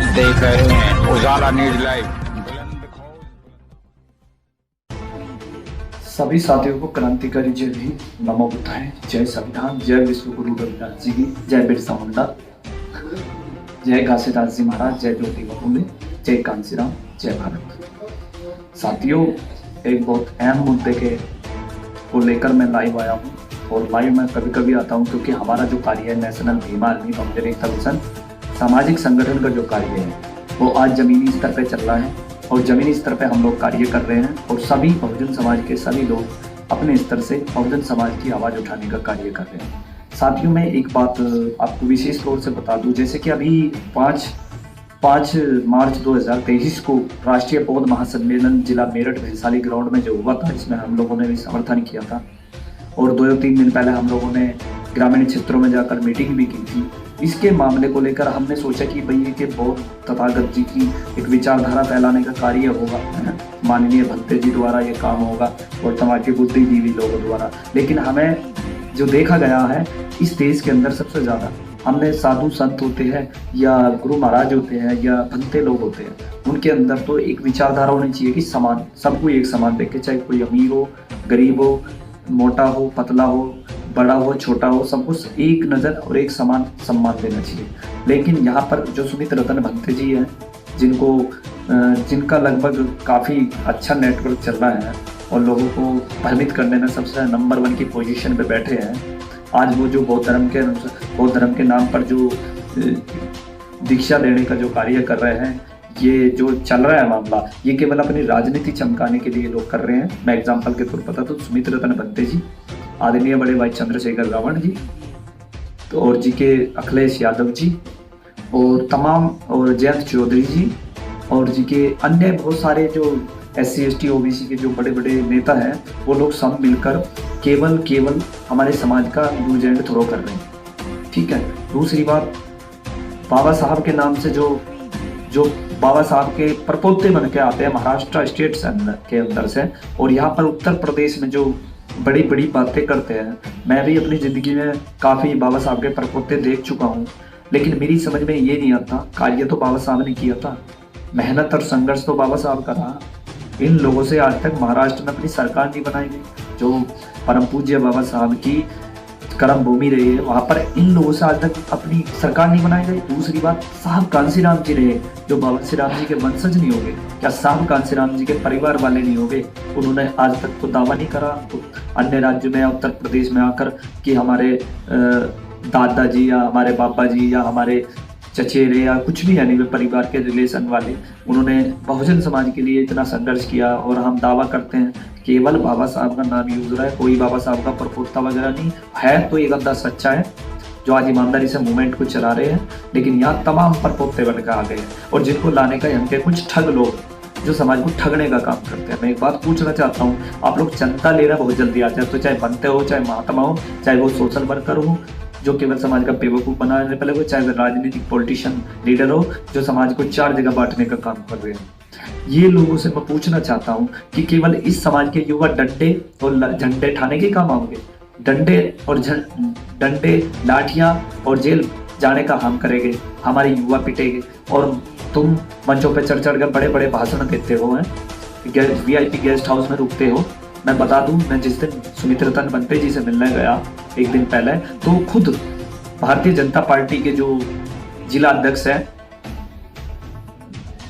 आप देख रहे हैं उजाला न्यूज लाइव। सभी साथियों को क्रांतिकारी जय भीम, नमो बुद्धाय, जय संविधान, जय विश्व गुरु रविदास जी की, जय बिरसा मुंडा, जय घासीदास जी महाराज, जय ज्योतिबा फुले, जय कांशीराम, जय भारत। साथियों, एक बहुत अहम मुद्दे को लेकर मैं लाइव आया हूँ। और लाइव मैं कभी कभी आता हूँ क्योंकि हमारा जो कार्य है नेशनल भीम आर्मी बहुजन एकता मिशन सामाजिक संगठन का जो कार्य है वो आज जमीनी स्तर पे चल रहा है। और जमीनी स्तर पे हम लोग कार्य कर रहे हैं और सभी बहुजन समाज के सभी लोग अपने स्तर से बहुजन समाज की आवाज़ उठाने का कार्य कर रहे हैं। साथियों, मैं एक बात आपको विशेष तौर से बता दूं, जैसे कि अभी 5 मार्च 2023 को राष्ट्रीय पौध महासम्मेलन जिला मेरठ वैशाली ग्राउंड में जो हुआ था, जिसमें हम लोगों ने भी समर्थन किया था। और 2-3 दिन पहले हम लोगों ने ग्रामीण क्षेत्रों में जाकर मीटिंग भी की थी। इसके मामले को लेकर हमने सोचा कि भाई ये बहुत तथागत जी की एक विचारधारा फैलाने का कार्य होगा, माननीय भंते जी द्वारा ये काम होगा और समाज के बुद्धिजीवी लोगों द्वारा। लेकिन हमें जो देखा गया है इस देश के अंदर सबसे ज़्यादा हमने साधु संत होते हैं या गुरु महाराज होते हैं या भंते लोग होते हैं, उनके अंदर तो एक विचारधारा होनी चाहिए कि समान, सबको एक समान देखे, चाहे कोई अमीर हो, गरीब हो, मोटा हो, पतला हो, बड़ा हो, छोटा हो, सबको एक नज़र और एक समान सम्मान देना चाहिए। लेकिन यहाँ पर जो सुमित रतन भंते जी हैं, जिनका लगभग काफ़ी अच्छा नेटवर्क चल रहा है और लोगों को भ्रमित करने में सबसे नंबर 1 की पोजीशन पे बैठे हैं। आज वो जो बौद्ध धर्म के नाम पर जो दीक्षा देने का जो कार्य कर रहे हैं, ये जो चल रहा है मामला, ये केवल अपनी राजनीति चमकाने के लिए लोग कर रहे हैं। मैं एग्जाम्पल के तौर पर तो सुमित रतन भंते जी, आदरणीय बड़े भाई चंद्रशेखर रावण जी, तो और जी के अखिलेश यादव जी और तमाम, और जयंत चौधरी जी और जी के अन्य बहुत सारे जो SC ST OBC के जो बड़े बड़े नेता हैं, वो लोग सब मिलकर केवल हमारे समाज का यूज एंड थ्रो कर रहे हैं। ठीक है। दूसरी बात, बाबा साहब के नाम से जो बाबा साहब के परपोते बन के आते हैं महाराष्ट्र स्टेट के अंदर से, और यहाँ पर उत्तर प्रदेश में जो बड़ी बड़ी बातें करते हैं। मैं भी अपनी ज़िंदगी में काफ़ी बाबा साहब के परपोते देख चुका हूँ, लेकिन मेरी समझ में ये नहीं आता, कार्य तो बाबा साहब ने किया था, मेहनत और संघर्ष तो बाबा साहब का रहा। इन लोगों से आज तक महाराष्ट्र में अपनी सरकार नहीं बनाई गई, जो परम पूज्य बाबा साहब की कर्म भूमि रही है, वहाँ पर इन लोगों से आज तक अपनी सरकार नहीं बनाई गई। दूसरी बात, साहब कांशीराम जी रहे जो बाबा श्री राम जी के वंशज नहीं होंगे, क्या साहब कांशीराम जी के परिवार वाले नहीं होंगे? उन्होंने आज तक तो दावा नहीं करा अन्य राज्यों में, उत्तर प्रदेश में आकर कि हमारे दादाजी या हमारे पापा जी या हमारे चचेरे या कुछ भी यानी वे परिवार के रिलेशन वाले, उन्होंने बहुजन समाज के लिए इतना संघर्ष किया। और हम दावा करते हैं केवल बाबा साहब का नाम यूज रहा है, कोई बाबा साहब का परपोता वगैरह नहीं है। तो ये गद्दा सच्चा है जो आज ईमानदारी से मूवमेंट को चला रहे हैं, लेकिन यहाँ तमाम परपोते बनकर आ गए हैं और जिनको लाने का यहाँ के कुछ ठग लोग जो समाज को ठगने का काम करते हैं। मैं एक बात पूछना चाहता हूँ, आप लोग चंदा लेना बहुत जल्दी आ जाए, तो चाहे बनते हो, चाहे महात्मा हो, चाहे वो सोशल वर्कर हो जो केवल समाज का बेवकूफ़ बनाने पहले हो, चाहे राजनीतिक पॉलिटिशियन लीडर हो जो समाज को 4 जगह बांटने का काम कर रहे हैं। ये लोगों से मैं पूछना चाहता हूँ कि केवल इस समाज के युवा डंडे और झंडे ठाने के काम आओगे? डंडे लाठियाँ और जेल जाने का हम करेंगे, हमारे युवा पिटेंगे और तुम मंचों पर चढ़ कर बड़े बड़े भाषण देते हो, VIP गेस्ट हाउस में रुकते हो। मैं बता दूं, मैं जिस दिन सुमित रतन भंते जी से मिलने गया एक दिन पहले, तो खुद भारतीय जनता पार्टी के जो जिला अध्यक्ष है,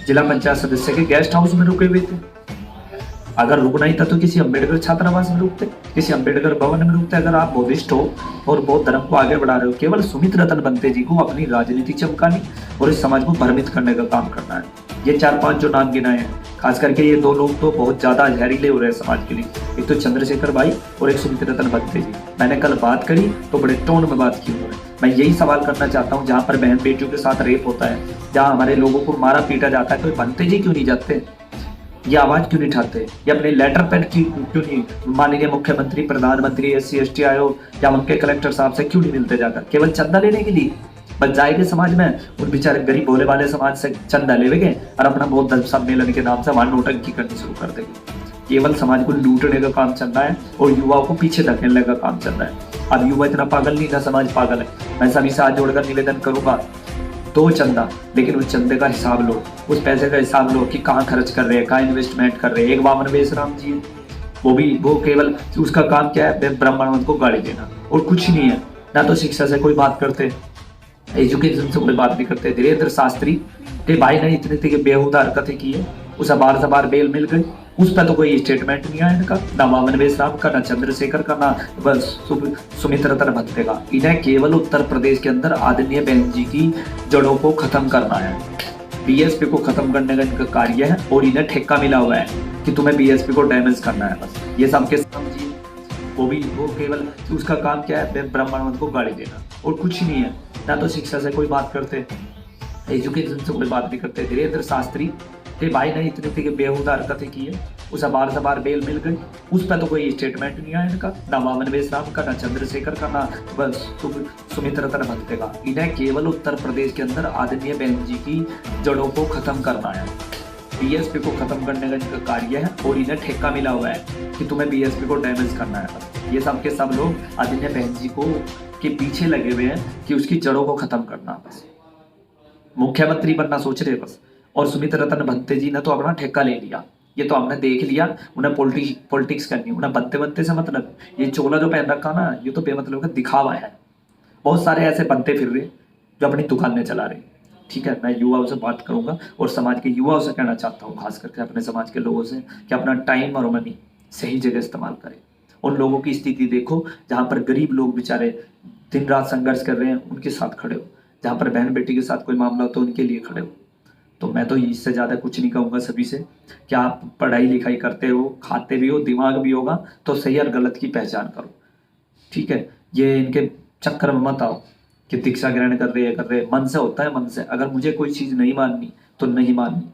जिला पंचायत सदस्य के गेस्ट हाउस में रुके हुए थे। अगर रुकना ही था तो किसी अम्बेडकर छात्रावास में रुकते, किसी अम्बेडकर भवन में रुकते। अगर आप बौद्धिस्ट हो और बौद्ध धर्म को आगे बढ़ा रहे हो, केवल सुमित रतन भंते जी को अपनी राजनीति चमकानी और इस समाज को भ्रमित करने का काम करना है। ये 4-5 जो नाम गिनाए हैं, खास करके ये 2 लोग तो बहुत ज्यादा जहरीले हो रहे हैं समाज के लिए। एक तो चंद्रशेखर भाई और एक सुमित रतन भंते जी। मैंने कल बात करी तो बड़े टोन में बात की उन्होंने। मैं यही सवाल करना चाहता हूँ, जहाँ पर बहन बेटियों के साथ रेप होता है, जहाँ हमारे लोगों को मारा पीटा जाता है, तो भंते जी क्यों नहीं जाते? ये आवाज क्यों नहीं उठाते? ये अपने लेटर पैड क्यों नहीं माननीय मुख्यमंत्री, प्रधानमंत्री, SC ST आयोग या उनके कलेक्टर साहब से क्यों नहीं मिलते जाकर? केवल चंदा लेने के लिए बच जाएंगे समाज में, उन बेचारे गरीब भोले वाले समाज से चंदा लेंगे और अपना बौद्ध सम्मेलन के नाम से वहां नोटंकी करनी शुरू कर देंगे। केवल समाज को लूटने का काम चल रहा है और युवाओं को पीछे धकेलने का काम चल रहा है। अब युवा इतना पागल नहीं ना, समाज पागल है। मैं सभी से हाथ जोड़कर निवेदन करूंगा तो चंदा, लेकिन उस चंदे का हिसाब लो, उस पैसे का हिसाब लो कि कहाँ खर्च कर रहे हैं, कहाँ इन्वेस्टमेंट कर रहे हैं। एक वामन बेसराम जी है, वो केवल उसका काम क्या है, ब्राह्मण को गाली देना और कुछ नहीं है। ना तो शिक्षा से कोई बात करते, एजुकेशन से कोई बात नहीं करते। धीरेन्द्र शास्त्री के भाई ने इतनी थी कि बेहुदा हरकतें की है, उसे बार से बार बेल मिल गई, उस पर तो कोई स्टेटमेंट नहीं आया इनका, ना वामन बेसराम का, ना चंद्रशेखर का, ना बस सुमित्रा रतन भत्ते का। इन्हें केवल उत्तर प्रदेश के अंदर आदरणीय बहन जी की जड़ों को खत्म करना है, बीएसपी को खत्म करने का इनका कार्य है और इन्हें ठेका मिला हुआ है कि तुम्हें बीएसपी को डैमेज करना है। बस ये सबके समझिए, वो केवल उसका काम क्या है, ब्राह्मण को गाली देना और कुछ नहीं है। ना तो शिक्षा से कोई बात करते, एजुकेशन से कोई बात नहीं करते। धीरेन्द्र शास्त्री के भाई ने इतनी थी कि बेहुदा हरकतें की है, उसे बार से बार बेल मिल गई, उस पर तो कोई स्टेटमेंट नहीं आया इनका, ना वामन बेसराम का, ना चंद्रशेखर का, ना बस सुमित्रा रतन भत्ते का। इन्हें केवल उत्तर प्रदेश के अंदर आदरणीय बहन जी की जड़ों को खत्म करना है, बीएसपी को खत्म करने का इनका कार्य है और इन्हें ठेका मिला हुआ है कि तुम्हें बीएसपी को डैमेज करना है। बस ये सब के सब लोग आदरणीय बहन जी को के पीछे लगे हुए हैं कि उसकी जड़ों को खत्म करना। बस मुख्यमंत्री बनना सोच रहे बस। और सुमित्रा रतन भत्ते जी ने तो अपना ठेका ले लिया, ये तो हमने देख लिया। उन्हें पॉलिटिक्स करनी, उन्हें बनते बनते से मतलब, ये चोला जो पहन रखा ना, ये तो बेमतलब का दिखावा है। बहुत सारे ऐसे बनते फिर रहे जो अपनी दुकानें चला रहे। ठीक है, मैं युवाओं से बात करूंगा और समाज के युवाओं से कहना चाहता हूँ, खास करके अपने समाज के लोगों से, कि अपना टाइम और मनी सही जगह इस्तेमाल करें। उन लोगों की स्थिति देखो जहाँ पर गरीब लोग बेचारे दिन रात संघर्ष कर रहे हैं, उनके साथ खड़े हो। जहाँ पर बहन बेटी के साथ कोई मामला हो तो उनके लिए खड़े हो। तो मैं तो इससे ज़्यादा कुछ नहीं कहूँगा सभी से कि आप पढ़ाई लिखाई करते हो, खाते भी हो, दिमाग भी होगा, तो सही और गलत की पहचान करो। ठीक है, ये इनके चक्कर में मत आओ कि दीक्षा ग्रहण कर रहे मन से होता है, मन से। अगर मुझे कोई चीज़ नहीं माननी तो नहीं माननी,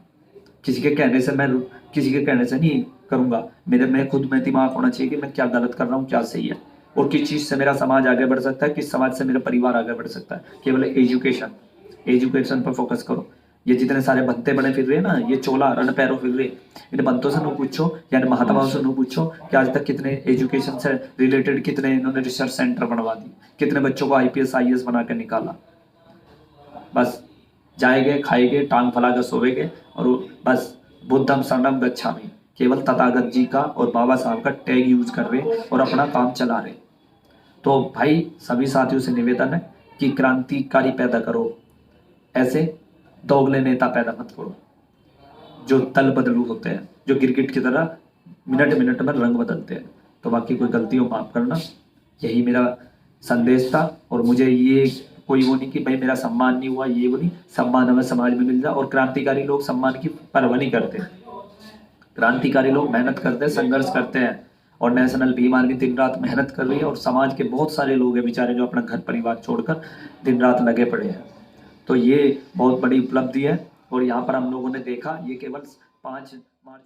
किसी के कहने से मैं किसी के कहने से नहीं करूँगा। मैं खुद में दिमाग होना चाहिए कि मैं क्या गलत कर रहा हूँ, क्या सही है, और किस चीज़ से मेरा समाज आगे बढ़ सकता है, किस समाज से मेरा परिवार आगे बढ़ सकता है। केवल एजुकेशन पर फोकस करो। ये जितने सारे बनते बने फिर रहे ना, ये चोला रण पैरों फिर रहे, इन बनतों से न पूछो या महात्माओं से न पूछो कि आज तक कितने एजुकेशन से रिलेटेड कितने इन्होंने रिसर्च सेंटर बनवा दी, कितने बच्चों को आईपीएस आईएएस बना के निकाला। बस जाएंगे, खाएंगे, टांग फैला कर सोएंगे और बस बुद्धम शरणम गच्छामि, केवल तथागत जी का और बाबा साहब का टैग यूज कर रहे और अपना काम चला रहे। तो भाई सभी साथियों से निवेदन है कि क्रांतिकारी पैदा करो, ऐसे दोगले नेता पैदा मत करो जो दल बदलू होते हैं, जो गिरगिट की तरह मिनट मिनट में रंग बदलते हैं। तो बाकी कोई गलती हो माफ करना, यही मेरा संदेश था। और मुझे ये कोई वो नहीं कि भाई मेरा सम्मान नहीं हुआ, ये वो नहीं, सम्मान हमें समाज में मिल जाए। और क्रांतिकारी लोग सम्मान की परवाह नहीं करते, क्रांतिकारी लोग मेहनत करते हैं, संघर्ष करते हैं। और नेशनल भीम आर्मी दिन रात मेहनत कर रही है और समाज के बहुत सारे लोग हैं बेचारे जो अपना घर परिवार छोड़कर दिन रात लगे पड़े हैं। तो ये बहुत बड़ी उपलब्धि है। और यहाँ पर हम लोगों ने देखा, ये केवल 5 मार्च